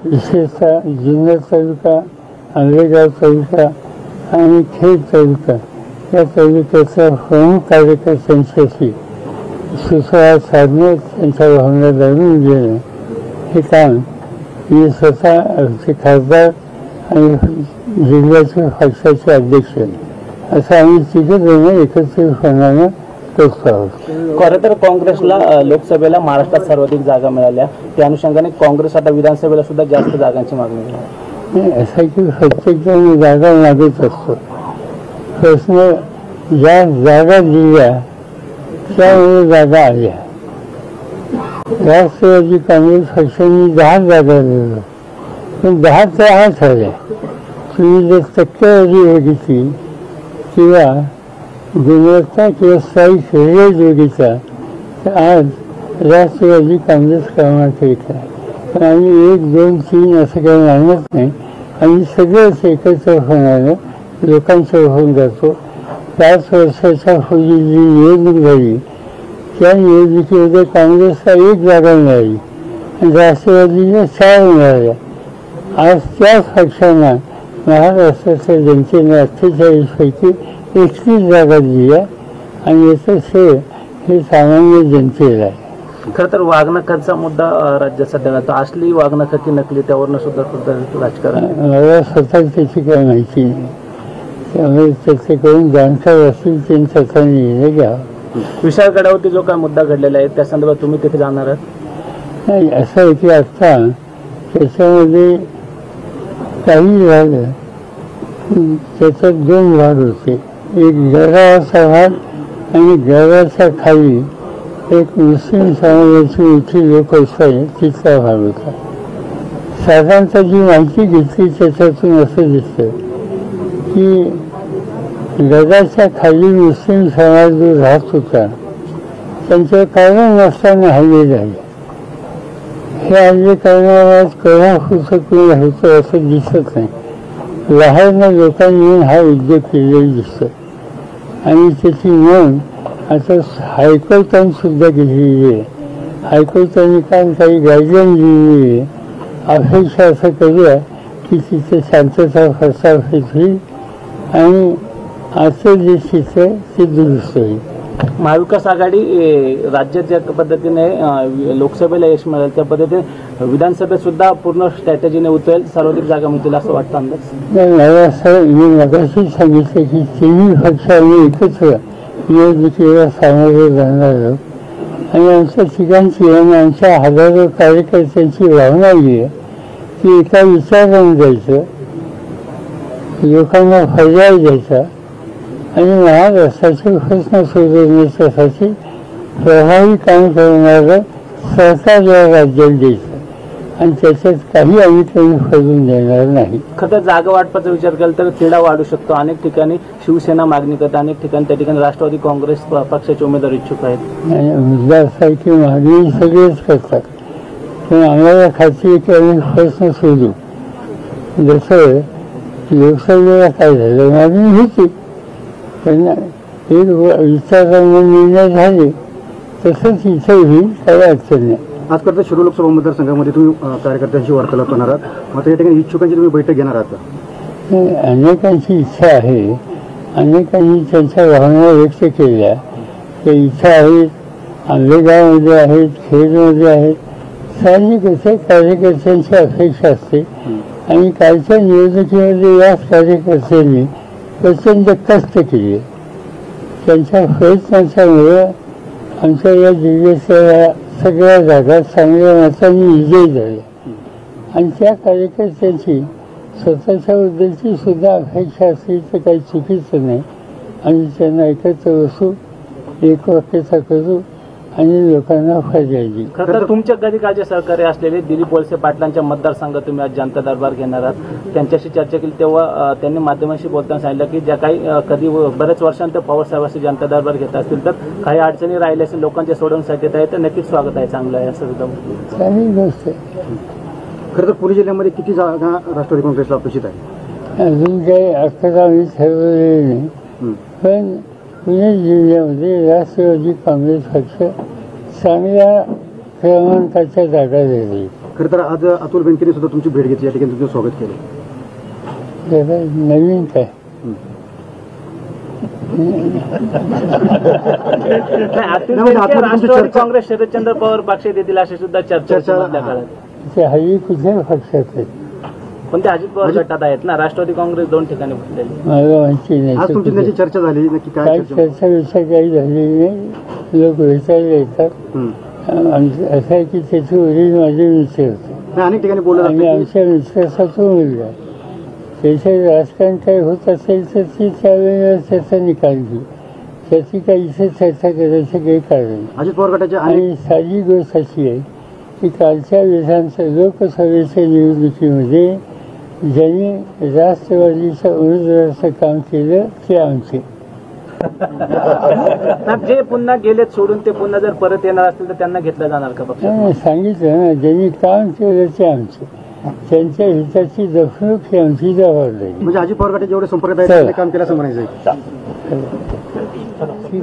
विशेषतः जुन्नर तालुका, आंबेगाव तालुका आणि खेड तालुका या तालुक्याच्या प्रमुख कार्यकर्त्यांच्याशी सुसंवाद साधणे, त्यांच्या भावना जाणून घेणं हे काम मी स्वतः आमचे खासदार आणि जिल्ह्याचे पक्षाचे अध्यक्ष असं आम्ही तिघजण एकत्रितपणानं करतो आहोत. खरं तर काँग्रेसला लोकसभेला महाराष्ट्रात सर्वाधिक जागा मिळाल्या, त्या अनुषंगाने काँग्रेस आता विधानसभेला सुद्धा जास्त जागांची मागणी आहे. असं की प्रत्येक जण जागा मागत असतो. प्रश्न ज्या जागा दिल्या त्यामुळे जागा आल्या. राष्ट्रवादी काँग्रेस पक्षाने 10 जागा दिल्या, पण 10 तर 8 आल्या. तुम्ही जर टक्केवारी बघितली किंवा गुणवत्ता किंवा स्थायिक रेट बघितला तर आज राष्ट्रवादी काँग्रेस क्रमांक 1 आहे. पण आम्ही 1, 2, 3 असं काही मानत नाही. आम्ही सगळेच एकत्र होणारं लोकांचं होऊन जातो. 5 वर्षाच्या पूर्वी जी निवडणूक झाली त्या निवडणुकीमध्ये काँग्रेसला 1 जागा मिळाली आणि राष्ट्रवादीला 4 मिळाल्या. आज त्याच पक्षांना महाराष्ट्राच्या जनतेने 48 पैकी 31 जागा दिल्या आणि याचं श्रेय हे सामान्य जनतेला आहे. खरं तर वागणकांचा मुद्दा राज्यात सध्या होता. असली वागणक की नकली त्यावरनं सुद्धा राजकारण. मला स्वतः त्याची काही माहिती नाही, त्यामुळे त्याचे करून जाणकार असतील त्यांनी त्याचा निर्णय घ्यावा. विशाळगडावरती जो काय मुद्दा घडलेला आहे त्या संदर्भात तुम्ही तिथे जाणार आहात? नाही, असं आहे की आता त्याच्यामध्ये काही झालं त्याच्यात 2 भाग होते. एक गडाचा भाग आणि गडाच्या खाली एक मुस्लिम समाजाची मोठी लोकवस्ती तिथला भाग होता. साधारणतः जी माहिती घेतली त्याच्यातून असं दिसतं की गडाच्या खाली मुस्लिम समाज जो राहत होता त्यांच्या कारण नसताना हल्ले झाले. हे हल्ले करणारा कोणापुरतं कोणी होतं असं दिसत नाही. लहान लोकांनी हा उद्योग केलेला दिसतो आणि त्याची नोंद आता हायकोर्टाने सुद्धा घेतलेली आहे. हायकोर्टाने काल काही गाईडलाईन दिलेली आहे. अपेक्षा असं करूया की तिथे शांतता प्रस्थापित होईल आणि आजचं जे चित्र ते दुरुस्त होईल. महाविकास आघाडी राज्यात ज्या पद्धतीने लोकसभेला यश मिळेल त्या पद्धतीने विधानसभेत सुद्धा पूर्ण स्ट्रॅटेजीने उतरेल, सर्वाधिक जागा मिळतील असं वाटतं अंदाज? नाही, मला असं मी मगाशी सांगितलं की तिन्ही पक्षांनी एकत्र निवडणुकीला सामोरे जाणार आहोत आणि आमच्या ठिकाणची आणि आमच्या हजारो कार्यकर्त्यांची भावना आहे की एका विचाराने जायचं, लोकांना पर्याय द्यायचा आणि महाराष्ट्राचे प्रश्न सोडवण्यासाठी प्रभावी काम करणारं सरकार या राज्यात द्यायचं आणि त्याच्यात काही आम्ही काही करून देणार नाही. खरं जागा वाटपाचा विचार केला तर तिढा वाढू शकतो. अनेक ठिकाणी शिवसेना मागणी करते, अनेक ठिकाणी त्या ठिकाणी राष्ट्रवादी काँग्रेस पक्षाचे उमेदवार इच्छुक आहेत. मुद्दा असा आहे की मागणी सगळेच करतात, पण आम्हाला खात्री की आम्ही प्रश्न सोडू. जसं लोकसभेला काय झालं मागणी होती त्यांना एक विचारांना निर्णय झाले तसंच इथेही काही अडचण नाही. आज करता शिरूर लोकसभा मतदारसंघामध्ये तुम्ही कार्यकर्त्यांशी वार्तालाप करणार आहात, मात्र या ठिकाणी इच्छुकांची तुम्ही बैठक घेणार आहात? अनेकांची इच्छा आहे, अनेकांनी त्यांच्या भावना व्यक्त केल्या. त्या इच्छा आहेत, आंबेगावमध्ये आहेत, खेडमध्ये आहेत. साहजिक असे कार्यकर्त्यांची अपेक्षा असते आणि कालच्या निवडणुकीमध्ये याच कार्यकर्त्यांनी प्रचंड कष्ट केले. त्यांच्या प्रयत्नांच्यामुळे आमच्या या जिल्ह्याच्या सगळ्या जागा चांगल्या मतांनी विजयी झाल्या आणि त्या कार्यकर्त्यांची स्वतःच्याबद्दलची सुद्धा अपेक्षा असली तर काही चुकीचं नाही. आणि त्यांना एकत्र बसू, एक वाक्यता करू आणि लोकांना पर्याय देऊ. खरं तुमच्या कधी काळचे सहकारी असलेले दिलीप वळसे पाटलांच्या मतदारसंघात तुम्ही आज जनता दरबार घेणार आहात. त्यांच्याशी चर्चा केली तेव्हा त्यांनी माध्यमांशी बोलताना सांगितलं की ज्या काही कधी बऱ्याच वर्षांतर पवारसाहेबांशी जनता दरबार घेत असतील तर काही अडचणी राहिल्या असेल लोकांच्या सोडवण्यासाठी आहे तर नक्कीच स्वागत आहे, चांगलं आहे असं सुद्धा. चांगली गोष्ट आहे. खरं तर पुणे जिल्ह्यामध्ये किती जागा राष्ट्रवादी काँग्रेसला अपेक्षित आहे? अजून काही अर्थात आम्ही ठरवलेले नाही, पण पुणे जिल्ह्यामध्ये राष्ट्रवादी काँग्रेस पक्ष चांगल्या क्रमांकाच्या जागा दिली. खरं तर आज अतुल बेनकेने सुद्धा तुमची भेट घेतली, या ठिकाणी तुमचं स्वागत केलं. जरा नवीन काय अतुल बेनके राष्ट्रवादी काँग्रेस शरदचंद्र पवार पक्षात येतील अशी सुद्धा चर्चा होती मधल्या काळात. ते हल्ली कुठल्या पक्षात आहेत पण ते अजित पवार गटात आहेत ना, राष्ट्रवादी काँग्रेस 2 ठिकाणी फुटलेली. मला माहिती नाही आज तुमची त्याची चर्चा झाली, नक्की काय काही चर्चा? चर्चा विषय काही झालेली नाही. लोक विचारले येतात. असं आहे की त्याचे वडील माझे मित्र होते नाही, अनेक ठिकाणी बोललं आणि जातं की आमच्या मित्राचा मुलगा आहे. त्याच्या राजकारण काही होत असेल तर ती त्यावेळेला त्याचा निकाल घेऊ. त्याची काही इथे चर्चा करायचं काही कारण नाही. अजित पवार गटाचे अनेक आणि साधी गोष्ट अशी आहे की कालच्या लोकसभेच्या निवडणुकीमध्ये ज्यांनी राष्ट्रवादीच्या उमेदवाराचं काम केलं ते आमचे. जे पुन्हा गेलेत सोडून ते पुन्हा जर परत येणार असतील तर त्यांना घेतलं जाणार का पक्षात? नाही, सांगितलं ना, ज्यांनी काम केलं ते आमचे. त्यांच्या हिताची जपणूक ही आमची जबाबदारी. म्हणजे अजित पवार गटाचे जेवढे संपर्क आहेत चला. त्यांनी काम केलं असं म्हणायचं आहे. ठीक.